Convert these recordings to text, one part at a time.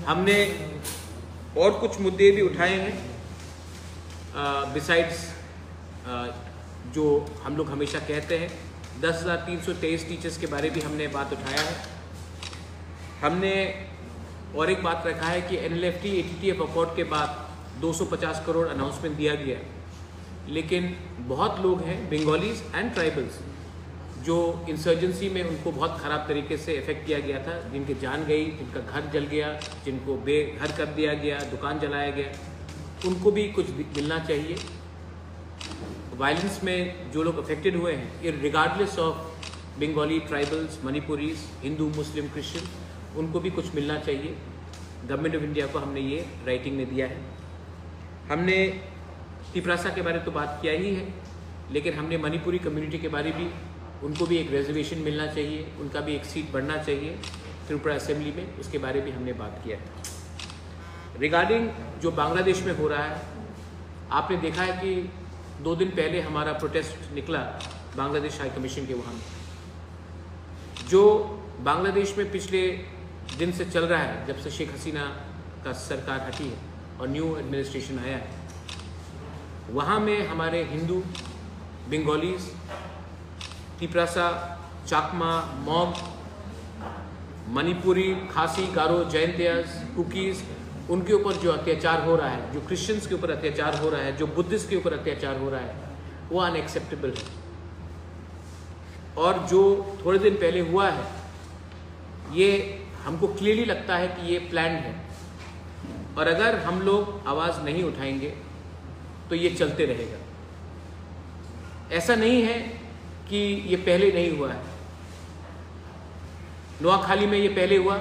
हमने और कुछ मुद्दे भी उठाए हैं बिसाइड्स जो हम लोग हमेशा कहते हैं। 10,323 टीचर्स के बारे भी हमने बात उठाया है। हमने और एक बात रखा है कि NLFT ATTF अकॉर्ड के बाद 250 करोड़ अनाउंसमेंट दिया गया, लेकिन बहुत लोग हैं बंगालीज एंड ट्राइबल्स जो इंसर्जेंसी में उनको बहुत ख़राब तरीके से इफेक्ट किया गया था, जिनकी जान गई, जिनका घर जल गया, जिनको बेघर कर दिया गया, दुकान जलाया गया, उनको भी कुछ मिलना चाहिए। वायलेंस में जो लोग अफेक्टेड हुए हैं regardless of Bengali, tribals, Manipuris, Hindu, Muslim, Christian, उनको भी कुछ मिलना चाहिए। गवर्नमेंट ऑफ इंडिया को हमने ये राइटिंग में दिया है। हमने तिपरासा के बारे में तो बात किया ही है, लेकिन हमने मणिपुरी कम्युनिटी के बारे भी, उनको भी एक रिजर्वेशन मिलना चाहिए, उनका भी एक सीट बढ़ना चाहिए त्रिपुरा असेंबली में, उसके बारे में हमने बात किया है। रिगार्डिंग जो बांग्लादेश में हो रहा है, आपने देखा है कि 2 दिन पहले हमारा प्रोटेस्ट निकला बांग्लादेश हाई कमीशन के वहाँ। जो बांग्लादेश में पिछले दिन से चल रहा है, जब से शेख हसीना का सरकार हटी है और न्यू एडमिनिस्ट्रेशन आया है, वहाँ में हमारे हिंदू, बंगालीज, तिपरासा, चाकमा, मॉग, मणिपुरी, खासी, गारो, जैंतियास, कुकीज़, उनके ऊपर जो अत्याचार हो रहा है, जो क्रिश्चियंस के ऊपर अत्याचार हो रहा है, जो बुद्धिस्ट के ऊपर अत्याचार हो रहा है, वो अनएक्सेप्टेबल है। और जो थोड़े दिन पहले हुआ है, ये हमको क्लियरली लगता है कि ये प्लान्ड है, और अगर हम लोग आवाज़ नहीं उठाएंगे तो ये चलते रहेगा। ऐसा नहीं है कि ये पहले नहीं हुआ है। नोआखाली में ये पहले हुआ,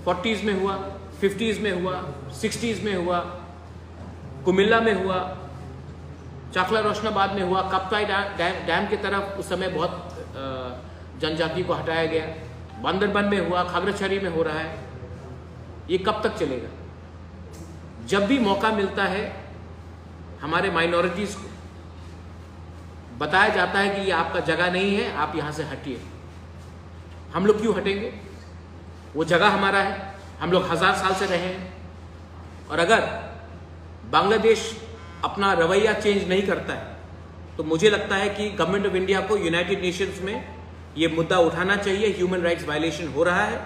40s में हुआ, 50s में हुआ, 60s में हुआ, कुमिल्ला में हुआ, चाकला रोशनाबाद में हुआ, कप्ताई डैम की तरफ उस समय बहुत जनजाति को हटाया गया, बांदरबन में हुआ, खागड़ाछड़ी में हो रहा है। ये कब तक चलेगा? जब भी मौका मिलता है हमारे माइनॉरिटीज़ को बताया जाता है कि ये आपका जगह नहीं है, आप यहाँ से हटिए। हम लोग क्यों हटेंगे? वो जगह हमारा है, हम लोग 1000 साल से रहे हैं। और अगर बांग्लादेश अपना रवैया चेंज नहीं करता है तो मुझे लगता है कि गवर्नमेंट ऑफ इंडिया को यूनाइटेड नेशंस में ये मुद्दा उठाना चाहिए। ह्यूमन राइट्स वायलेशन हो रहा है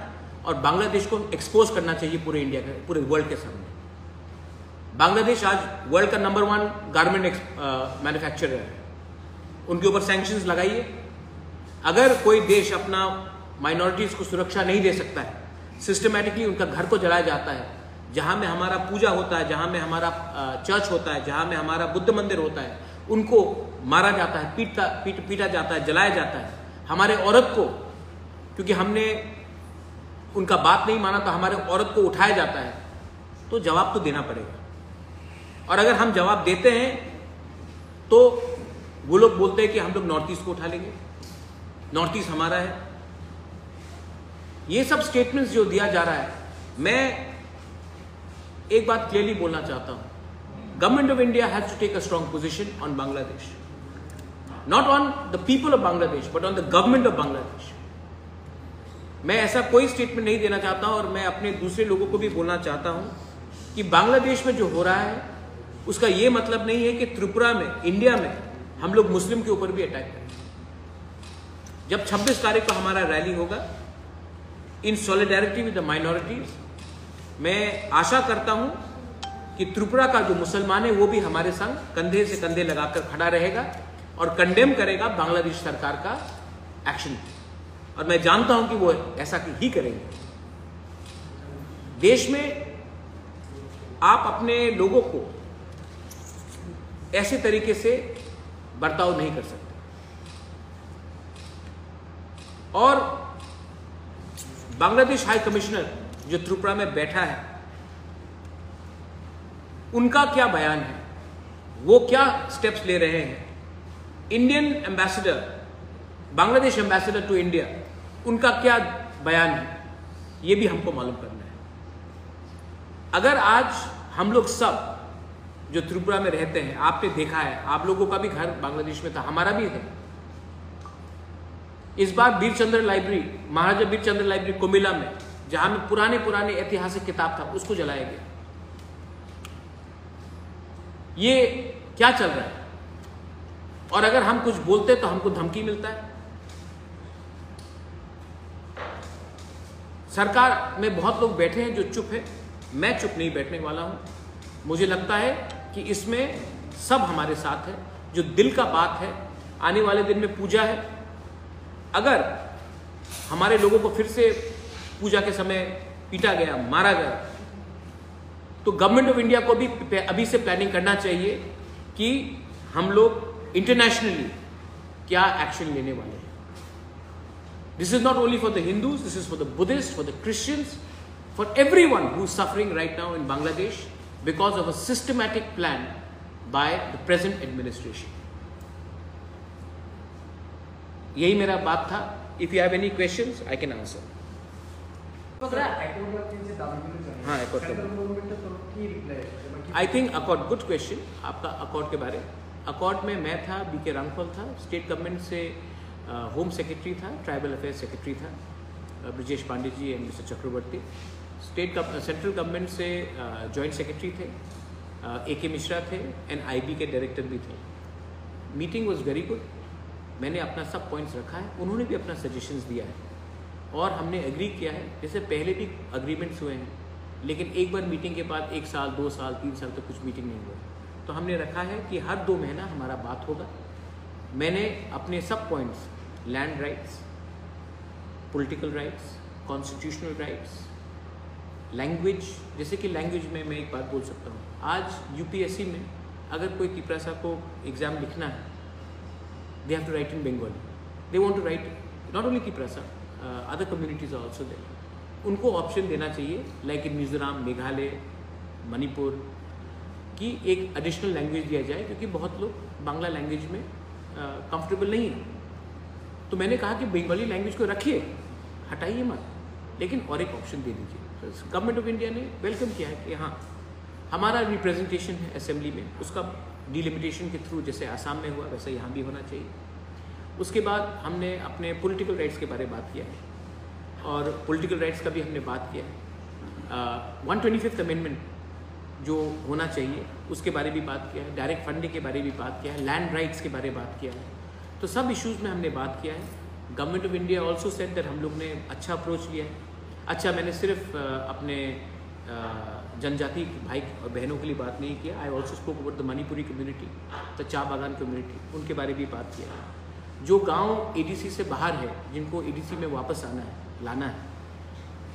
और बांग्लादेश को एक्सपोज करना चाहिए पूरे इंडिया के, पूरे वर्ल्ड के सामने। बांग्लादेश आज वर्ल्ड का नंबर 1 गारमेंट मैन्युफैक्चरर है, उनके ऊपर सैंक्शंस लगाइए। अगर कोई देश अपना माइनॉरिटीज़ को सुरक्षा नहीं दे सकता है, सिस्टमैटिकली उनका घर को जलाया जाता है, जहाँ में हमारा पूजा होता है, जहाँ में हमारा चर्च होता है, जहाँ में हमारा बुद्ध मंदिर होता है, उनको मारा जाता है, पीटा जाता है, जलाया जाता है। हमारे औरत को, क्योंकि हमने उनका बात नहीं माना तो हमारे औरत को उठाया जाता है, तो जवाब तो देना पड़ेगा। और अगर हम जवाब देते हैं तो वो लोग बोलते हैं कि हम लोग नॉर्थ ईस्ट को उठा लेंगे, नॉर्थ ईस्ट हमारा है। ये सब स्टेटमेंट्स जो दिया जा रहा है, मैं एक बात क्लियरली बोलना चाहता हूं, government of India has to take a strong position on Bangladesh, not on the people of Bangladesh but on the government of Bangladesh. मैं ऐसा कोई स्टेटमेंट नहीं देना चाहता हूं, और मैं अपने दूसरे लोगों को भी बोलना चाहता हूं कि बांग्लादेश में जो हो रहा है उसका ये मतलब नहीं है कि त्रिपुरा में, इंडिया में हम लोग मुस्लिम के ऊपर भी अटैक करें। जब 26 तारीख को हमारा रैली होगा इन सॉलिडारिटी विद द माइनॉरिटीज, मैं आशा करता हूं कि त्रिपुरा का जो मुसलमान है वो भी हमारे संग कंधे से कंधे लगाकर खड़ा रहेगा और कंडेम करेगा बांग्लादेश सरकार का एक्शन। और मैं जानता हूं कि वो ऐसा ही करेंगे। देश में आप अपने लोगों को ऐसे तरीके से बर्ताव नहीं कर सकते। और बांग्लादेश हाई कमिश्नर जो त्रिपुरा में बैठा है, उनका क्या बयान है, वो क्या स्टेप्स ले रहे हैं? Indian ambassador, Bangladesh ambassador to India, उनका क्या बयान है, ये भी हमको मालूम करना है। अगर आज हम लोग सब जो त्रिपुरा में रहते हैं, आपने देखा है, आप लोगों का भी घर बांग्लादेश में था, हमारा भी है। इस बार वीरचंद्र लाइब्रेरी, महाराजा वीरचंद्र लाइब्रेरी कुमिल्ला में जहां में पुराने पुराने ऐतिहासिक किताब था उसको जलाया गया। ये क्या चल रहा है? और अगर हम कुछ बोलते तो हमको धमकी मिलता है। सरकार में बहुत लोग बैठे हैं जो चुप है, मैं चुप नहीं बैठने वाला हूं। मुझे लगता है कि इसमें सब हमारे साथ है, जो दिल का बात है। आने वाले दिन में पूजा है, अगर हमारे लोगों को फिर से पूजा के समय पीटा गया, मारा गया, तो गवर्नमेंट ऑफ इंडिया को भी अभी से प्लानिंग करना चाहिए कि हम लोग इंटरनेशनली क्या एक्शन लेने वाले हैं। This is not only for the Hindus, this is for the Buddhists, for the Christians, for everyone who is suffering right now in Bangladesh because of a systematic plan by the present administration. यही मेरा बात था। If you have any questions, I can answer. हाँ, I think accord, good question आपका accord के बारे। accord में मैं था, BK रामफल था, स्टेट गवर्नमेंट से होम सेक्रेटरी था, ट्राइबल अफेयर्स सेक्रेटरी था Brajesh Pandey ji and mister Chakraborty. Central government से जॉइंट सेक्रेटरी थे, AK मिश्रा थे एंड IB के डायरेक्टर भी थे। Meeting was very good. मैंने अपना सब पॉइंट्स रखा है, उन्होंने भी अपना सजेशंस दिया है और हमने एग्री किया है। जैसे पहले भी अग्रीमेंट्स हुए हैं, लेकिन एक बार मीटिंग के बाद 1 साल 2 साल 3 साल तक कुछ मीटिंग नहीं हुआ। तो हमने रखा है कि हर 2 महीना हमारा बात होगा। मैंने अपने सब points, land rights, political rights, constitutional rights, language, जैसे कि लैंग्वेज में मैं एक बात बोल सकता हूँ, आज UPSC में अगर कोई तिपरासा को एग्ज़ाम लिखना है, they have to write in Bengali, they want to write not only Tiprasa, other communities are also there. उनको ऑप्शन देना चाहिए, लाइक इन मिजोरम, मेघालय, मणिपुर, की एक एडिशनल लैंग्वेज दिया जाए, क्योंकि बहुत लोग बांग्ला लैंग्वेज में कंफर्टेबल नहीं है। तो मैंने कहा कि बंगाली लैंग्वेज को रखिए, हटाइए मत, लेकिन और एक ऑप्शन दे दीजिए। तो गवर्नमेंट ऑफ इंडिया ने वेलकम किया है कि हाँ, हमारा रिप्रेजेंटेशन है असेंबली में, उसका डिलिमिटेशन के थ्रू जैसे आसाम में हुआ वैसे यहाँ भी होना चाहिए। उसके बाद हमने अपने पॉलिटिकल राइट्स के बारे में बात किया है और पॉलिटिकल राइट्स का भी हमने बात किया है। 125th अमेंडमेंट जो होना चाहिए उसके बारे में भी बात किया है, डायरेक्ट फंडिंग के बारे में भी बात किया है, लैंड राइट्स के बारे में बात किया है। तो सब इश्यूज़ में हमने बात किया है। Government of India also said that हम लोग ने अच्छा अप्रोच लिया है। अच्छा, मैंने सिर्फ अपने जनजाति भाई और बहनों के लिए बात नहीं किया। I also spoke about the Manipuri community, the चा बागान कम्युनिटी, उनके बारे में भी बात किया है। जो गांव ADC से बाहर है, जिनको ADC में वापस आना है, लाना है,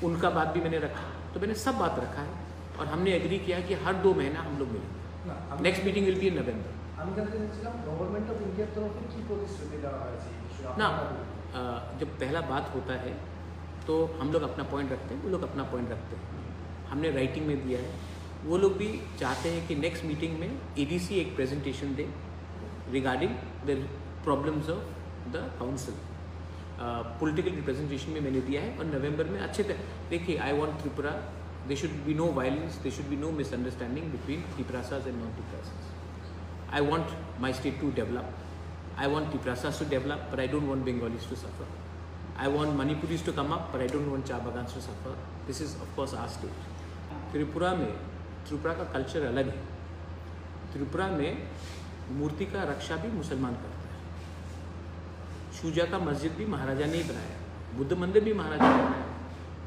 उनका बात भी मैंने रखा। तो मैंने सब बात रखा है और हमने एग्री किया कि हर 2 महीना हम लोग मिलेंगे। Next meeting will be in November. ना जब पहला बात होता है तो हम लोग अपना पॉइंट रखते हैं, वो लोग अपना पॉइंट रखते हैं। हमने राइटिंग में दिया है, वो लोग भी चाहते हैं कि नेक्स्ट मीटिंग में ADC एक presentation they regarding the problems of the council. Political representation में मैंने दिया है और नवंबर में अच्छे देखिए, I want Tripura, there should be no violence, there should be no misunderstanding between Tiprasas and non-Tiprasas. I want my state to develop. I want Tiprasas to develop, but I don't want Bengalis to suffer. I want Manipuris to come up, but I don't want Chabagans to suffer. This is of course our state. Tripura में, त्रिपुरा का culture अलग है। त्रिपुरा में मूर्ति का रक्षा भी मुसलमान करता है। शुजा का मस्जिद भी महाराजा ने ही बनाया, बुद्ध मंदिर भी महाराजा ने बनाया।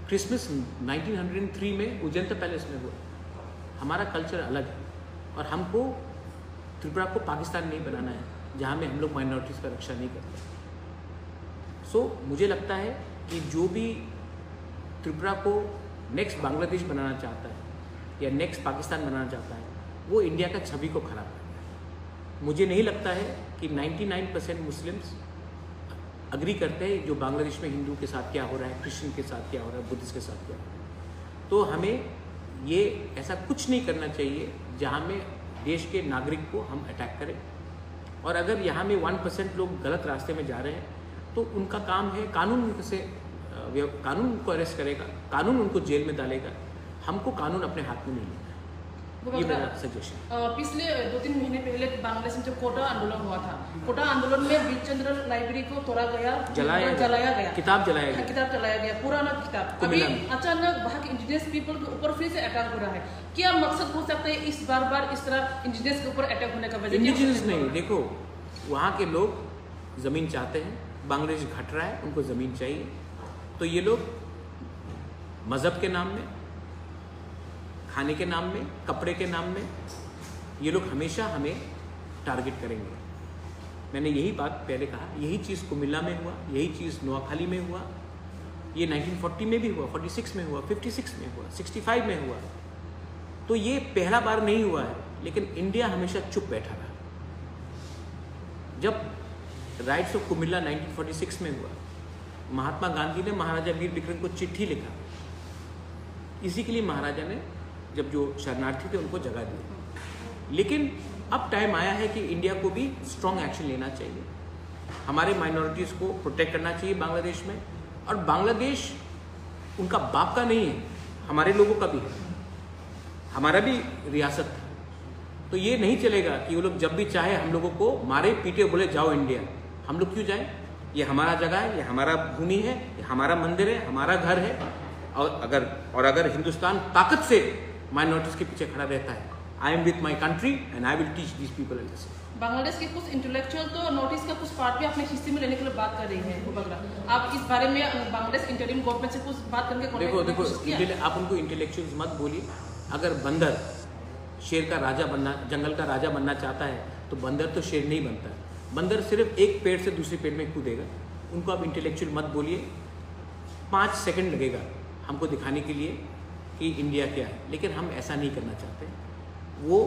क्रिसमस 1903 में उजैंता पैलेस में हुआ। हमारा कल्चर अलग है और हमको त्रिपुरा को पाकिस्तान नहीं बनाना है, जहाँ में हम लोग माइनॉरिटीज़ का रक्षा नहीं करते। सो मुझे लगता है कि जो भी त्रिपुरा को नेक्स्ट बांग्लादेश बनाना चाहता है या नेक्स्ट पाकिस्तान बनाना चाहता है, वो इंडिया का छवि को खराब करता है। मुझे नहीं लगता है कि 99% मुस्लिम्स अग्री करते हैं जो बांग्लादेश में हिंदू के साथ क्या हो रहा है, क्रिश्चियन के साथ क्या हो रहा है, बुद्धिस्ट के साथ क्या हो रहा है। तो हमें ये ऐसा कुछ नहीं करना चाहिए जहाँ में देश के नागरिक को हम अटैक करें। और अगर यहाँ में 1% लोग गलत रास्ते में जा रहे हैं तो उनका काम है, कानून उनको अरेस्ट करेगा, कानून उनको जेल में डालेगा। हमको कानून अपने हाथ में नहीं लेना है। ये मेरा सजेशन। पिछले 2-3 महीने पहले बांग्लादेश में जब कोटा आंदोलन हुआ था, कोटा आंदोलन में बीरचंद्र लाइब्रेरी को तोड़ा गया, जलाया गया, किताब जलाया गया, पुराना किताब। अभी अचानक वहाँ के इंडिजिनियस पीपल के ऊपर फिर से अटैक हो रहा है। क्या मकसद हो सकता है इस बार इस तरह इंडिजिनियस के ऊपर अटैक होने का वजह? इंडिजिनियस नहीं, देखो वहाँ के लोग जमीन चाहते हैं, बांग्लादेश घट रहा है, उनको जमीन चाहिए, तो ये लोग मजहब के नाम में, खाने के नाम में, कपड़े के नाम में, ये लोग हमेशा हमें टारगेट करेंगे। मैंने यही बात पहले कहा, यही चीज़ कुमिल्ला में हुआ, यही चीज़ नोआखाली में हुआ, ये 1940 में भी हुआ, 46 में हुआ, 56 में हुआ, 65 में हुआ। तो ये पहला बार नहीं हुआ है, लेकिन इंडिया हमेशा चुप बैठा रहा। जब राइट्स ऑफ कुमिल्ला 1946 में हुआ, महात्मा गांधी ने महाराजा वीर विक्रम को चिट्ठी लिखा, इसी के लिए महाराजा ने जब जो शरणार्थी थे उनको जगह दी। लेकिन अब टाइम आया है कि इंडिया को भी स्ट्रॉन्ग एक्शन लेना चाहिए, हमारे माइनॉरिटीज़ को प्रोटेक्ट करना चाहिए बांग्लादेश में। और बांग्लादेश उनका बाप का नहीं है, हमारे लोगों का भी है, हमारा भी रियासत था। तो ये नहीं चलेगा कि वो लोग जब भी चाहे हम लोगों को मारे पीटे बोले जाओ इंडिया। हम लोग क्यों जाएं? ये हमारा जगह है, ये हमारा भूमि है, ये हमारा मंदिर है, हमारा घर है। और अगर हिंदुस्तान ताकत से माइनॉरिटीज के पीछे खड़ा रहता है, I am with my country and I will teach these people. Bangladesh के कुछ इंटेलेक्चुअल तो नोटिस का कुछ पार्ट भी अपने हिस्से में लेने के लिए बात कर रही है। आप इस बारे में बांग्लादेश इंटरिम गवर्नमेंट से कुछ बात करके देखो आप उनको इंटेलेक्चुअल्स मत बोलिए। अगर बंदर शेर का राजा बनना, जंगल का राजा बनना चाहता है, तो बंदर तो शेर नहीं बनता। बंदर सिर्फ एक पेड़ से दूसरे पेड़ में कूदेगा। उनको आप इंटेलेक्चुअल मत बोलिए। 5 सेकंड लगेगा हमको दिखाने के लिए कि इंडिया क्या है, लेकिन हम ऐसा नहीं करना चाहते। वो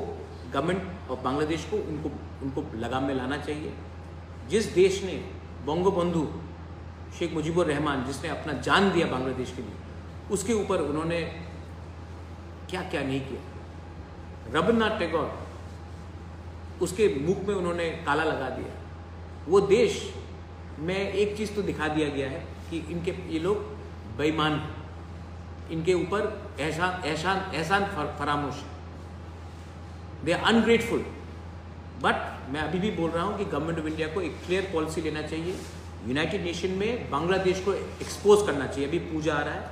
गवर्नमेंट ऑफ बांग्लादेश को उनको लगाम में लाना चाहिए। जिस देश ने बंगबंधु शेख मुजीबुर रहमान, जिसने अपना जान दिया बांग्लादेश के लिए, उसके ऊपर उन्होंने क्या क्या नहीं किया। रविन्द्रनाथ टैगोर, उसके मुख में उन्होंने ताला लगा दिया। वो देश में एक चीज़ तो दिखा दिया गया है कि ये लोग बेईमान हैं, इनके ऊपर एहसान फरामोश, दे आर अनग्रेटफुल। बट मैं अभी भी बोल रहा हूँ कि गवर्नमेंट ऑफ इंडिया को एक क्लियर पॉलिसी लेना चाहिए। यूनाइटेड नेशन में बांग्लादेश को एक्सपोज करना चाहिए। अभी पूजा आ रहा है,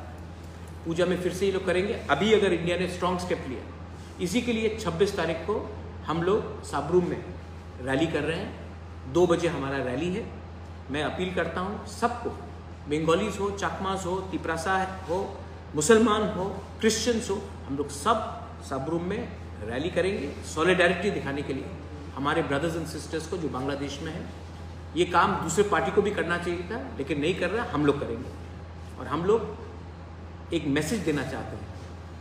पूजा में फिर से ये लोग करेंगे। अभी अगर इंडिया ने स्ट्रॉन्ग स्टेप लिया, इसी के लिए 26 तारीख को हम लोग साबरूम में रैली कर रहे हैं। 2 बजे हमारा रैली है। मैं अपील करता हूँ सबको, बंगालीज हो, चकमास हो, तिपरासा हो, मुसलमान हो, क्रिश्चियंस हो, हम लोग सब साबरूम में रैली करेंगे सॉलिडारिटी दिखाने के लिए हमारे ब्रदर्स एंड सिस्टर्स को जो बांग्लादेश में है। ये काम दूसरे पार्टी को भी करना चाहिए था, लेकिन नहीं कर रहा, हम लोग करेंगे। और हम लोग एक मैसेज देना चाहते हैं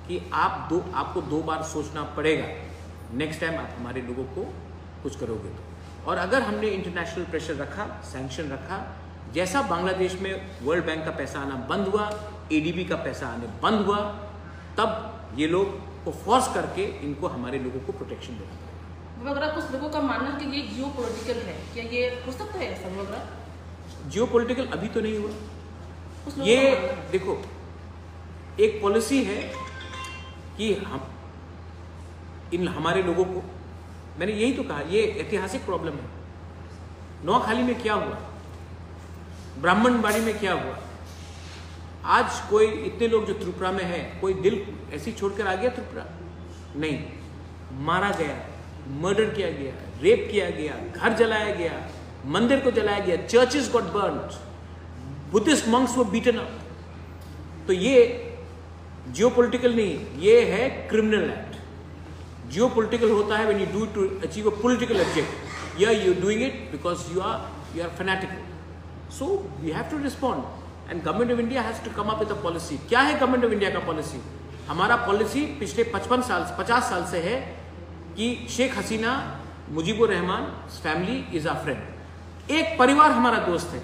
कि आपको 2 बार सोचना पड़ेगा नेक्स्ट टाइम आप हमारे लोगों को कुछ करोगे तो। और अगर हमने इंटरनेशनल प्रेशर रखा, सैंक्शन रखा, जैसा बांग्लादेश में वर्ल्ड बैंक का पैसा आना बंद हुआ, ADB का पैसा आने बंद हुआ, तब ये लोग को फोर्स करके इनको हमारे लोगों को प्रोटेक्शन देना पड़ेगा। अगर कुछ लोगों का मानना है कि ये जियो पॉलिटिकल है, क्या ये हो सकता है ऐसा? वगैरह जियो पॉलिटिकल अभी तो नहीं हुआ। ये देखो, एक पॉलिसी है कि हम हमारे लोगों को, मैंने यही तो कहा, ये ऐतिहासिक प्रॉब्लम है। नोआखाली में क्या हुआ, ब्राह्मणबाड़ी में क्या हुआ, आज कोई इतने लोग जो त्रिपुरा में है, कोई दिल ऐसी छोड़कर आ गया त्रिपुरा? नहीं, मारा गया, मर्डर किया गया, रेप किया गया, घर जलाया गया, मंदिर को जलाया गया, churches got burned, Buddhist monks were beaten up. तो ये जियोपॉलिटिकल नहीं, ये है क्रिमिनल एक्ट। जियोपॉलिटिकल होता है when you do to achieve a political object. Here you doing it because you are fanatical. So we have to respond and government of India has to come up with a policy. क्या है government of India का policy? हमारा policy पिछले 50 साल से है कि Sheikh Hasina, Mujibur Rahman family is a friend. एक परिवार हमारा दोस्त है,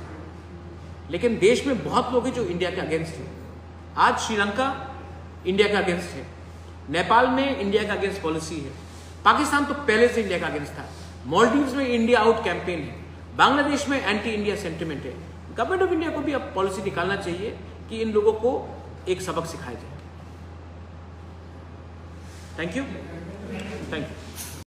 लेकिन देश में बहुत लोग हैं जो इंडिया के अगेंस्ट हैं। आज श्रीलंका इंडिया के अगेंस्ट है, नेपाल में इंडिया का अगेंस्ट पॉलिसी है, पाकिस्तान तो पहले से इंडिया का अगेंस्ट था, मालदीव्स में इंडिया आउट कैंपेन है, बांग्लादेश में एंटी इंडिया सेंटिमेंट है। गवर्नमेंट ऑफ इंडिया को भी अब पॉलिसी निकालना चाहिए कि इन लोगों को एक सबक सिखाया जाए। Thank you. Thank you.